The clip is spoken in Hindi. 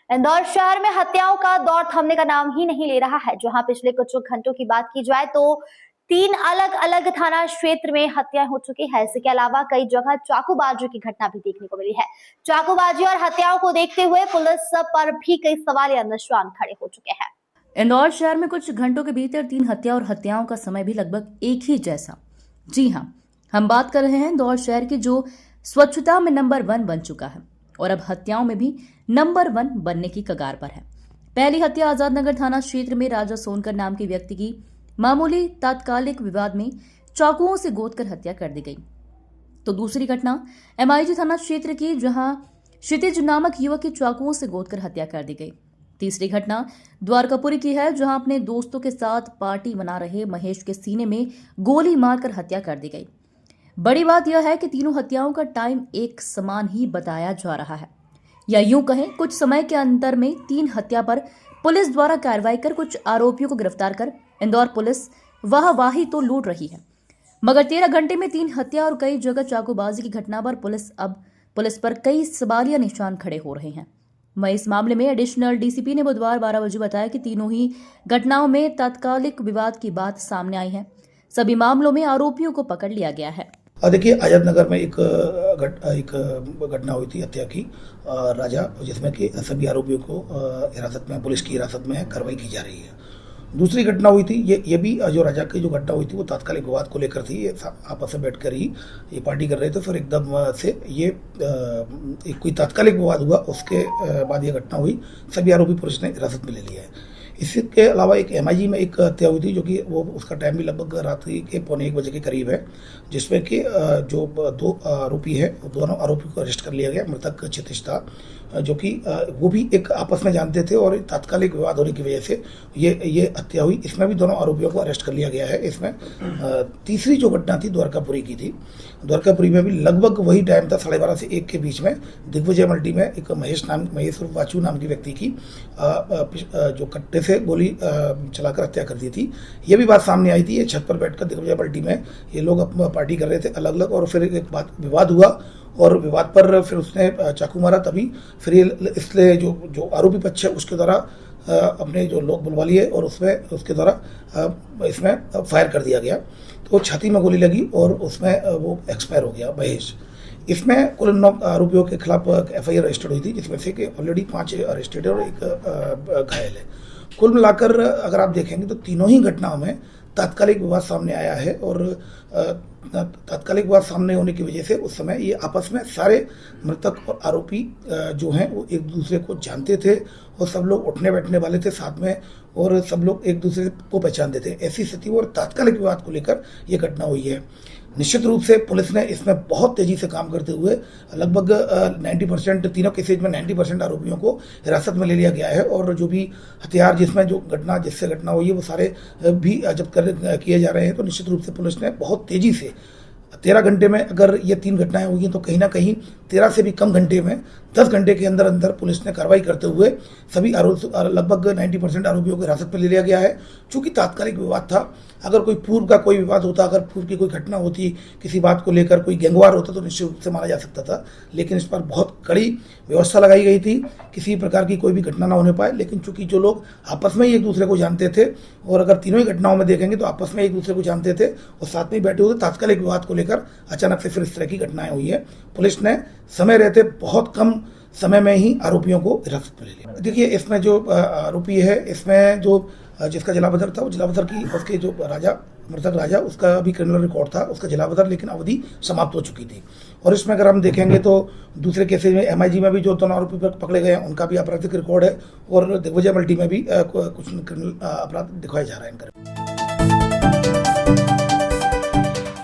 इंदौर शहर में हत्याओं का दौर थमने का नाम ही नहीं ले रहा है। जहां पिछले कुछ घंटों की बात की जाए तो 3 अलग अलग थाना क्षेत्र में हत्याएं हो चुकी है। इसके अलावा कई जगह चाकूबाजी की घटना भी देखने को मिली है। चाकूबाजी और हत्याओं को देखते हुए पुलिस पर भी कई सवालिया निशान खड़े हो चुके हैं। इंदौर शहर में कुछ घंटों के भीतर 3 हत्या और हत्याओं का समय भी लगभग एक ही जैसा। जी हाँ, हम बात कर रहे हैं इंदौर शहर की जो स्वच्छता में नंबर 1 बन चुका है और अब हत्याओं में भी नंबर 1 बनने की कगार पर है। पहली हत्या आजाद नगर थाना क्षेत्र में राजा सोनकर नाम के व्यक्ति की मामूली तात्कालिक विवाद में चाकुओं से गोदकर हत्या कर दी गई। तो दूसरी घटना MIG थाना क्षेत्र की, जहां क्षितिज नामक युवक की चाकुओं से गोदकर हत्या कर दी गई। तीसरी घटना द्वारकापुरी की है, जहां अपने दोस्तों के साथ पार्टी मना रहे महेश के सीने में गोली मारकर हत्या कर दी गई। बड़ी बात यह है कि तीनों हत्याओं का टाइम एक समान ही बताया जा रहा है, या यूं कहें कुछ समय के अंतर में 3 हत्या पर पुलिस द्वारा कार्रवाई कर कुछ आरोपियों को गिरफ्तार कर इंदौर पुलिस वाहवाही तो लूट रही है, मगर 13 घंटे में 3 हत्या और कई जगह चाकूबाजी की घटना पर पुलिस पर कई सवालिया निशान खड़े हो रहे हैं। वहीं इस मामले में एडिशनल DCP ने बुधवार 12 बजे बताया कि तीनों ही घटनाओं में तात्कालिक विवाद की बात सामने आई है। सभी मामलों में आरोपियों को पकड़ लिया गया है। देखिए, आजाद नगर में एक घटना हुई थी हत्या की राजा, जिसमें कि सभी आरोपियों को हिरासत में, पुलिस की हिरासत में कार्रवाई की जा रही है। दूसरी घटना हुई थी, ये भी जो राजा की जो घटना हुई थी वो तात्कालिक विवाद को लेकर थी। ये आपस में बैठकर ही ये पार्टी कर रहे थे, फिर एकदम से ये एक कोई तात्कालिक विवाद हुआ, उसके बाद ये घटना हुई। सभी आरोपी पुलिस ने हिरासत में ले लिया है। इसके अलावा एक MIG में एक हत्या हुई थी, जो कि वो उसका टाइम भी लगभग रात्रि के 1:45 बजे के करीब है, जिसमें कि जो 2 आरोपी है, दोनों आरोपी को अरेस्ट कर लिया गया। मृतक क्षितिज था, जो कि वो भी एक आपस में जानते थे और तात्कालिक विवाद होने की वजह से ये हत्या हुई। इसमें भी दोनों आरोपियों को अरेस्ट कर लिया गया है। इसमें तीसरी जो घटना थी द्वारकापुरी की थी। द्वारकापुरी में भी लगभग वही टाइम था, 12:30 से 1 के बीच में दिग्विजय मल्टी में एक महेश वाचू नाम की व्यक्ति की जो कट्टे से गोली चलाकर हत्या कर दी थी। ये भी बात सामने आई थी। ये छत पर बैठकर दिग्विजय मल्टी में ये लोग पार्टी कर रहे थे अलग अलग, और फिर एक बात विवाद हुआ और विवाद पर फिर उसने चाकू मारा। तभी फिर इसलिए जो आरोपी पक्ष है उसके द्वारा अपने जो लोग बुलवा लिए और उसके द्वारा इसमें फायर कर दिया गया, तो छाती में गोली लगी और उसमें वो एक्सपायर हो गया महेश। इसमें कुल 9 आरोपियों के खिलाफ FIR रजिस्टर्ड हुई थी, जिसमें से कि ऑलरेडी 5 अरेस्टेड है और 1 घायल है। कुल मिलाकर अगर आप देखेंगे तो तीनों ही घटनाओं में तात्कालिक विवाद सामने आया है, और तात्कालिक विवाद सामने होने की वजह से उस समय ये आपस में सारे मृतक और आरोपी जो हैं वो एक दूसरे को जानते थे और सब लोग उठने बैठने वाले थे साथ में, और सब लोग एक दूसरे को पहचानते थे। ऐसी स्थिति और तात्कालिक विवाद को लेकर ये घटना हुई है। निश्चित रूप से पुलिस ने इसमें बहुत तेजी से काम करते हुए लगभग 90% तीनों केसेज में 90% आरोपियों को हिरासत में ले लिया गया है, और जो भी हथियार जिससे घटना हुई है वो सारे भी जब्त किए जा रहे हैं। तो निश्चित रूप से पुलिस ने बहुत तेजी से 13 घंटे में अगर ये 3 घटनाएं हुई हैं, तो कहीं ना कहीं 13 से भी कम घंटे में 10 घंटे के अंदर अंदर पुलिस ने कार्रवाई करते हुए सभी लगभग 90% आरोपियों को हिरासत में ले लिया गया है। चूंकि तात्कालिक विवाद था, अगर कोई पूर्व का कोई विवाद होता, अगर पूर्व की कोई घटना होती, किसी बात को लेकर कोई गैंगवार होता, तो निश्चित रूप से माना जा सकता था। लेकिन इस पर बहुत कड़ी व्यवस्था लगाई गई थी, किसी प्रकार की कोई भी घटना ना होने पाए। लेकिन चूंकि जो लोग आपस में ही एक दूसरे को जानते थे, और अगर तीनों ही घटनाओं में देखेंगे तो आपस में एक दूसरे को जानते थे और साथ में ही बैठे हुए, तात्कालिक विवाद को लेकर अचानक से फिर इस तरह की घटनाएं हुई है। पुलिस ने समय रहते बहुत कम समय में ही आरोपियों को हिरासत में ले लिया। देखिए, इसमें जो आरोपी है, इसमें जो जिसका जलावधर था, वो जलावधर की उसके जो मृतक राजा, उसका भी क्रिमिनल रिकॉर्ड था, उसका जलावधर, लेकिन अवधि समाप्त हो चुकी थी। और इसमें अगर हम देखेंगे तो दूसरे केसेज में MIG में भी जो दोनों आरोपी पकड़े गए हैं उनका भी आपराधिक रिकॉर्ड है, और दिग्विजय मल्टी में भी कुछ क्रिमिनल अपराध दिखाया जा रहा है इनका।